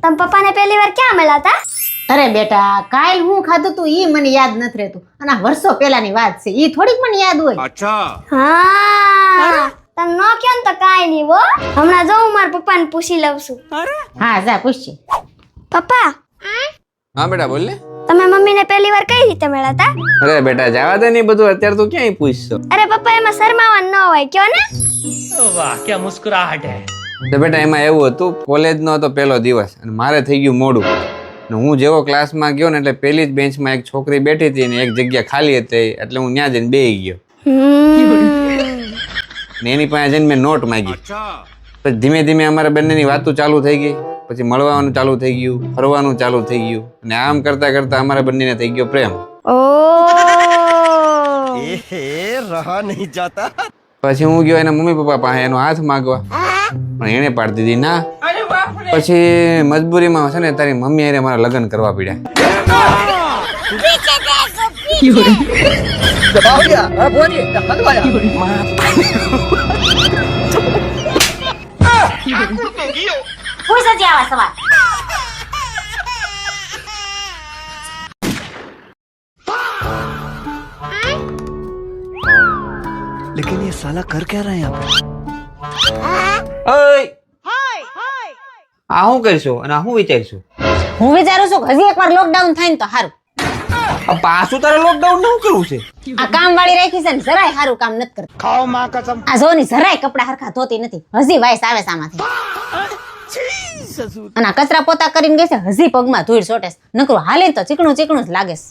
તમ પપ્પાને પહેલી વાર ક્યાં મળ્યા હતા? અરે બેટા, કાલ હું ખાધું તું ઈ મને યાદ નથી રહેતું, અને આ વર્ષો પહેલાની વાત છે, ઈ થોડીક મને યાદ હોય. હા તમ નો કયો ને તો કાઈ નહીં હો. હમણાં જો હું મારા પપ્પાને પૂછી લઉં છું. હા જા પૂછજે. પપ્પા હા બેટા બોલ ને. તમે મમ્મીને પહેલી વાર કઈ રીતે મળ્યા હતા? અરે બેટા જવા દે ને બધું, અત્યારે તું ક્યાંય પૂછશો. અરે પપ્પા એમાં શરમાવાનું ન હોય, કયો ને. वाह क्या मुस्कुराहट है. તો બેટા એમાં એવું હતું, કોલેજનો હતો પહેલો દિવસ અને મારે થઈ ગયું મોડું, ને હું જેવો ક્લાસમાં ગયો ને એટલે પેલી જ બેન્ચમાં એક છોકરી બેઠી હતી ને એક જગ્યા ખાલી હતી, એટલે હું ત્યાં જઈને બેસી ગયો ને એની પાસે જઈને મેં નોટ માંગી. પછી ધીમે ધીમે અમારા બંનેની વાતો ચાલુ થઈ ગઈ, પછી મળવાનું ચાલુ થઈ ગયું, ફરવાનું ચાલુ થઈ ગયું, અને આમ કરતા કરતા અમારા બંનેને થઈ ગયો પ્રેમ. रहा नहीं जाता. પછી હું ગયો એના મમ્મી પપ્પા પાસે એનો હાથ માંગવા, પણ એને પાડી દીધી ના. પછી મજબૂરીમાં છે ને તારી મમ્મી એને મારા લગ્ન કરવા પડ્યા. પૂછજે આવા સવાલ. लेकिन ये साला कर क्या रहा है यहाँ पे? આ શું કરશો અને આ શું વિચારશું? હું વિચારું છું કે હજી એકવાર લોકડાઉન થાય ને તો સારું. આ પાછું તારે લોકડાઉન નું કરવું છે? આ કામ વાળી રાખી છે ને જરાય સારું કામ નથી કરતી. ખાઓ માં કસમ. આ જો ની જરાય કપડા હરખા ધોતી નથી, હજી વાઈસ આવે છે આમાંથી. અને આ કચરા પોતા કરીને ગઈ છે, હજી પગમાં ધૂળ સોટે છે, નકરું હાલે તો ચીકણું ચીકણું જ લાગે છે.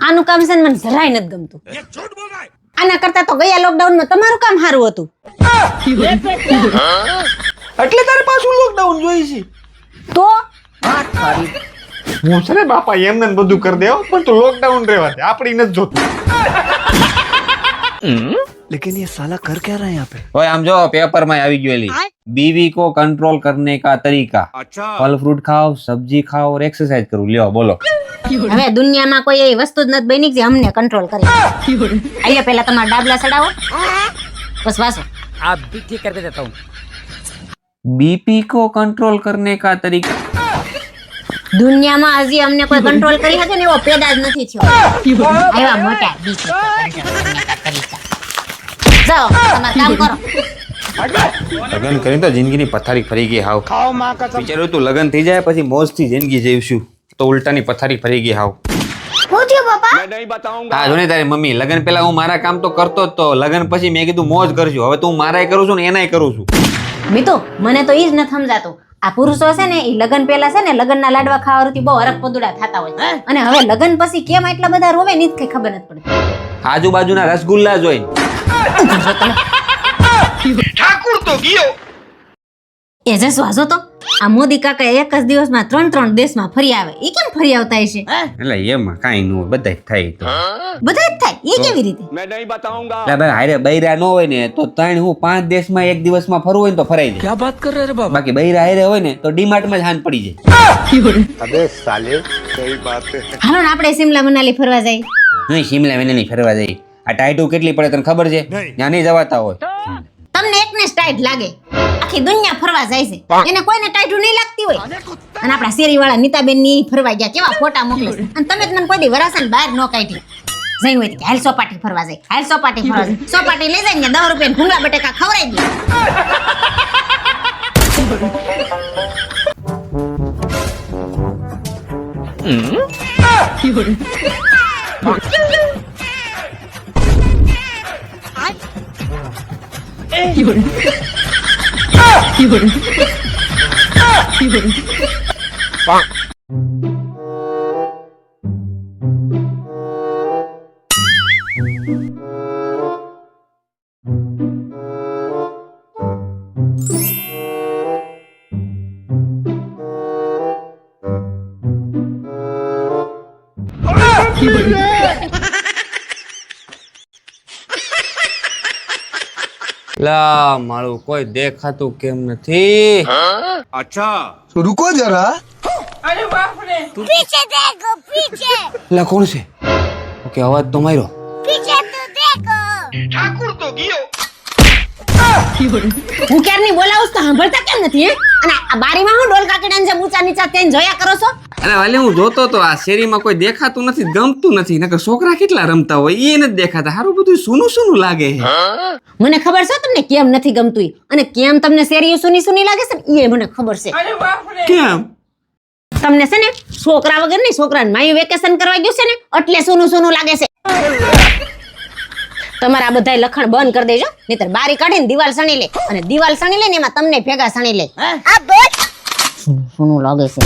આનું કામ છે ને મને જરાય નથી ગમતું. આના કરતા તો ગયા લોકડાઉન માં તમારું કામ સારું હતું. એટલે તારે પાછું લોકડાઉન જોઈ છે તો હું છે ને બાપા એમને બધું કરી દેવો, પણ તું લોકડાઉન રહેવા દે, આપણી નથી જોતું. लेकिन ये साला कर क्या रहा है यहाँ पे? ઓય આમ જો પેપર માં આવી ગયેલી, बीवी को कंट्रोल करने का तरीका, फल फ्रूट खाओ, सब्जी खाओ और एक्सरसाइज करो. લ્યો બોલો. હવે દુનિયામાં કોઈ એવી વસ્તુ જ નથી બની કે જે અમને કંટ્રોલ કરે. આલ્યો પહેલા તમારા ડાબલા સડાવો, બસ વાસો. आप भी ठीक करके देता हूँ. बीपी को कंट्रोल करने का तरीका. દુનિયામાં હજી અમને કોઈ કંટ્રોલ કરી શકે ને એવો પેદા જ નથી થયો. એવા મોટા બીપી જાઓ તમારું કામ કરો. લગ્ન કરીને તો જિંદગીની પથારી ફરી ગઈ હાવ. વિચાર્યું તું લગ્ન થઈ જાય પછી મોજથી જિંદગી જીવશું, તો ઉલટાની પથારી ફરી ગઈ હાવ. હું થયું પપ્પા? હા જો ને તારી મમ્મી, લગ્ન પહેલા હું મારા કામ તો કરતો જ તો, લગ્ન પછી મેં કીધું મોજ કરશું, હવે તું મારાય કરું છું ને એનાય કરું છું. બીતો મને તો ઈ જ નથી સમજાતું. આ પુરુષો છે ને ઈ લગ્ન પહેલા છે ને લગ્નના લાડવા ખાવાથી બહુ હરક પદુડા થતા હોય, અને હવે લગ્ન પછી કેમ એટલા બધા રોવે ની કઈ ખબર નથી પડતી. આજુબાજુના રસગુલ્લા જોઈને ठाकुर तो गियो. એ જસવા જો તો આ મોદી કાકા એક જ દિવસમાં 3 દેશમાં ફરી આવે. ઈ કેમ ફરી આવતા હશે? એટલે એમાં કાંઈ ન હોય, બધાય થાય તો બધા જ થાય. એ કેવી રીતે? એટલે ભાઈ હારે બૈરા ન હોય ને તો 3-5 દેશમાં એક દિવસમાં ફરવું હોય ને તો ફરાઈ જાય. क्या बात कर रहे रे बाबा. બાકી બૈરા હારે હોય ને તો ડીમાર્ટમાં જ હાંજ પડી જાય. अबे साले सही बात है. હાલો ને આપણે સિમલા મનાલી ફરવા જઈએ. નહીં શિમલા વેનાલી ફરવા જાય. આ ટાઈટુ કેટલી પડે તને ખબર છે? ત્યાં નહીં જવાતા હોય. તમને એકને ટાઈટ લાગે, આખી દુનિયા ફરવા જાય છે, એને કોઈને ટાઈટું નહીં લાગતી હોય. અને આપણા શેરી વાળા નીતાબેન ની ફરવા ગયા, કેવા ફોટા મોકલે છે. અને તમે જ મને કોઈ દી વરાસન બહાર ન કાઢી. જઈ હોય કે હાલ સોપાટી ફરવા જાય, હાલ સોપાટી ફરવા જાય. સોપાટી લઈ જાય ને 10 રૂપિયા ભૂંગળા બટેકા ખવડાવી દે. લા મારું કોઈ દેખાતું કેમ નથી? तो रुको जरा. पीछे देखो पीछे. લા કોણ છે? ઓકે અવાજ તો માર્યો. पीछे तो देखो. ठाकुर तो गियो. હું ક્યારની બોલાવું છું તો સાંભળતા કેમ નથી હે? અને આ બારીમાં હું ડોલ કાકડાને જેમ ઊંચા નીચા થઈને જોયા કરો છો? અરે વાલે હું જોતો તો આ શેરીમાં કોઈ દેખાતું નથી, ગમતું નથી. નકર છોકરા કેટલા રમતા હોય એ નથી દેખાતા. હારું બધું સૂનું સૂનું લાગે છે. મને ખબર છે તમને કેમ નથી ગમતું ઈ. અને કેમ તમને શેરીઓ સુની સુની લાગે છે ને એ મને ખબર છે. કેમ? તમને છે ને છોકરા વગર નહીં, છોકરાને માયું વેકેશન કરવા ગયું છે ને એટલે સુનું સુનું લાગે છે. તમારા બધાય લખણ બંધ કરી દેજો, નહીતર બારી કાઢીને દિવાલ સણી લે, અને દિવાલ સણી લે ને એમાં તમને ભેગા સણી લે. આ બોલ સુનું લાગે છે.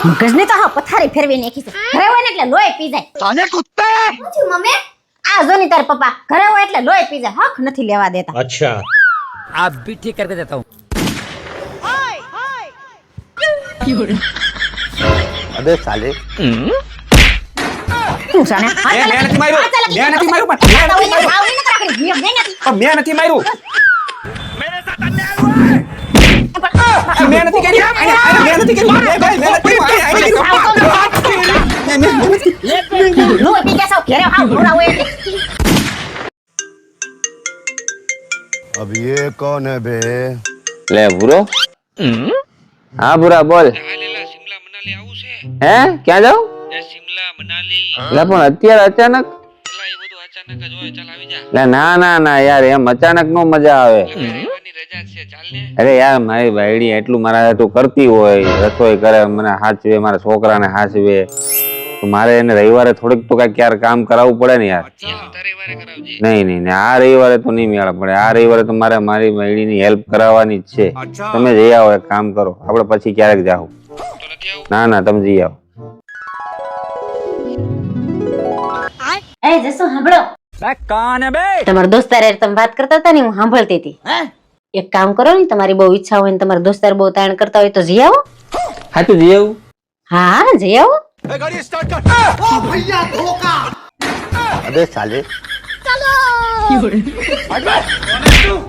મગજને તો હા પથારી ફેરવી નાખી છે. ઘરે હોય ને એટલે લોહી પી જાય. साले कुत्ते શું મમ્મી? આ જો ની તાર પપ્પા ઘરે હોય એટલે લોહી પી જાય, હક નથી લેવા દેતા. अच्छा आप भी ठीक करके देता हूँ. अबे साले શું જાણે? મેં નથી માર્યું. મેં નથી માર્યું પણ મેં નથી માર્યું. મેં નથી કરી. મેં નથી કરી. લોહી પી ગયા છો, ઘરે હાવ ઘોડા હોય એટલે. अब ये कौन है बे લે ભૂરો. હા ભૂરા બોલ. હે ક્યાં જાવ? લે પણ અત્યારે અચાનક? લે ના ના ના યાર, એમ અચાનક નો મજા આવે. અરે યાર મારી બાયડી એટલું મારા હાટું કરતી હોય, રસોઈ કરે, મને હાચવે, મારા છોકરાને હાચવે, તો મારે એને રવિવારે થોડીક તો કઈ ક્યાર કામ કરાવવું પડે ને યાર. નહીં નહીં આ રવિવારે તો નહીં મેળ પડે. આ રવિવારે તો મારે મારી બાયડીની હેલ્પ કરાવવાની જ છે. તમે જઈ આવો, એક કામ કરો, આપણે પછી ક્યારેક જાઓ. ના ના તમે જઈ આવો. એ જસુ સાંભળો, कौन है बे? તમારા દોસ્તાર હારે તમે વાત કરતા હતા ને હું સાંભળતી હતી. એક કામ કરો ને, તમારી બહુ ઈચ્છા હોય ને તમારા દોસ્તાર બહુ તાણ કરતા હોય તો જઈ આવો. હા તું જઈ આવું. હા જઈ આવો. गाड़ी स्टार्ट कर ओ भैया धोखा अबे साले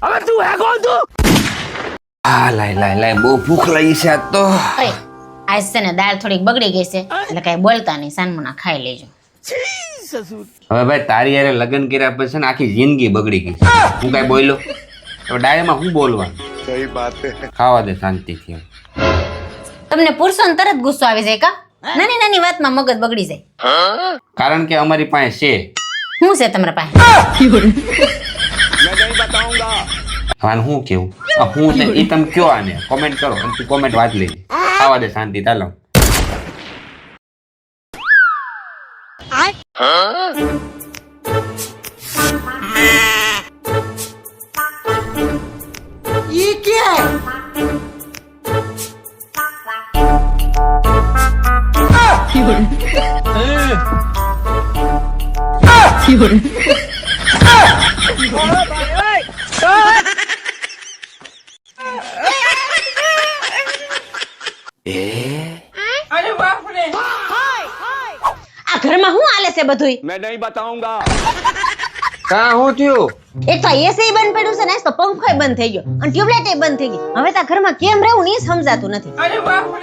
अबे तू है कौन तू? આ લાય લાય લાય, બહુ ભૂખ લાગી છે આજ તો. અરે આજ છે ને દાળ થોડીક બગડી ગઈ છે એટલે કઈ બોલતા નહીં, સાનમુના ખાઈ લેજો. હવે ભાઈ તારી યારે લગ્ન કર્યા પછી ને આખી જિંદગી બગડી ગઈ. હું કઈ બોલ્યો? હવે ડાયરીમાં હું બોલવાનું? सही बात है ખાવા દે શાંતિથી. તમને પુરુષો તરત ગુસ્સો આવી જાય કા? નાની નાની વાતમાં મગજ બગડી જાય. કારણ કે અમારી પાસે છે. શું છે તમારા પાસે? હવે હું કેવું હું છે એ તમે કયો, આને કોમેન્ટ કરો અને તું કોમેન્ટ વાંચ લેજે. ખાવા દે શાંતિ. ચાલો આ ઘરમાં શું હાલે છે બધુંય? मैं नहीं बताऊंगा કા હું થયું? એક તો એસી બંધ પડ્યું છે ને, તો પંખોય બંધ થઈ ગયો અને ટ્યુબલાઇટ બંધ થઈ ગઈ. હવે તો આ ઘરમાં કેમ રહેવું ને ઈ સમજાતું નથી.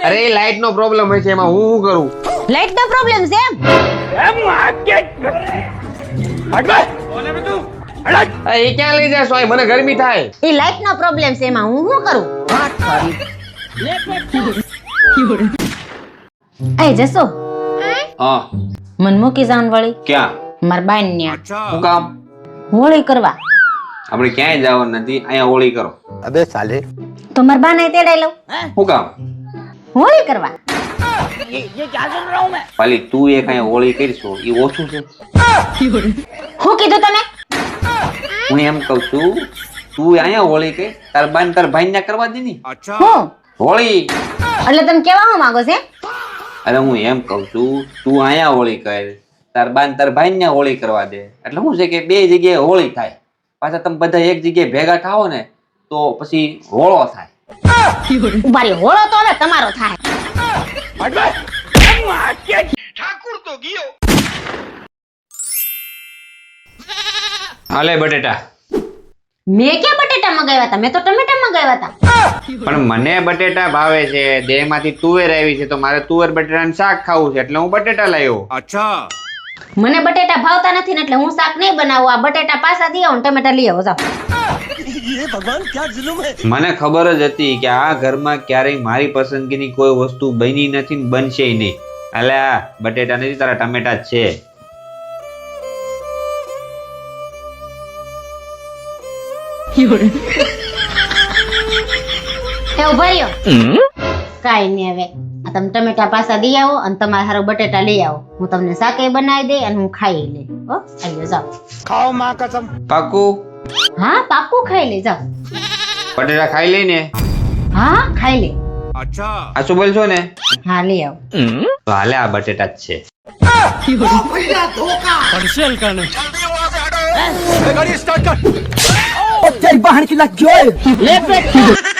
અરે એ લાઈટ નો પ્રોબ્લેમ હોય છે, એમાં હું શું કરું? લાઇટ નો પ્રોબ્લેમ છે એમ? એ ક્યાં લઈ જાશો? મને ગરમી થાય. એ લાઇટ નો પ્રોબ્લેમ છે, એમાં હું શું કરું? એ જસો હા મન મૂકી જાન વળી ક્યાં? મારા બાઈન ન્યા શું કામ? હોળી કરવા. આપણે ક્યાંય જવાનું નથી, અહીંયા હોળી કરો. अबे साले તો મારા બાને તેડાઈ લઉં. શું કામ? હોળી કરવા. પાલી તું એક અહીંયા હોળી કરીશો એ ઓછું છે? હું કીધું તમે? હું એમ કઉ છું તું અહીંયા હોળી કરી, તાર બાન તાર ભાઈ ને કરવા દે ની હું હોળી. એટલે તમે કેવા હું માંગો છે? અરે હું એમ કઉ છું તું અહીંયા હોળી કર, તાર બાન તાર ભાઈ ને હોળી કરવા દે. એટલે શું છે કે બે જગ્યાએ હોળી થાય, પાછા તમે બધા એક જગ્યાએ ભેગા થાઓ ને તો પછી હોળો થાય. ઉભારી હોળો તો હવે તમારો થાય. ठाकुर तो गियो હાલે બટેટા. મેં ક્યાં બટેટા મગાવ્યા હતા? મેં તો ટમેટા મગાવ્યા હતા. પણ મને બટેટા ભાવે છે, દેહમાંથી તુવેર આવી છે તો મારે તુવેર બટેટાનું શાક ખાવું છે એટલે હું બટેટા લાવ્યો. अच्छा મને બટેટા ભાવતા નથી ને એટલે હું શાક નહીં બનાવું. આ બટેટા પાછા દઈ આવો ને ટમેટા લઈ આવો જાઓ. મને ખબર જ હતી કે આ ઘરમાં ક્યારેય મારી પસંદગીની કોઈ વસ્તુ બની નથી ને બનશે નહીં. અલ્યા બટેટા નથી, તારા ટમેટા જ છે. એ ઉભા રહ્યો. કાંઈ નહીં હવે આ તમે ટમેટા પાછા દઈ આવો અને તમારે હારું બટેટા લઈ આવો. હું તમને શાકે બનાવી દે અને હું ખાઈ લે. હો આલ્યો જાઓ. खाओ माँ कसम પાકું? હા પાક્કું ખાઈ લે જાઓ. બટેટા ખાઈ લઈને હા ખાઈ લે. આ શું બોલશો ને? હા લઈ આવો. તો હાલે આ બટેટા જ છે. गाड़ी स्टार्ट कर तेरी बहन की लग गई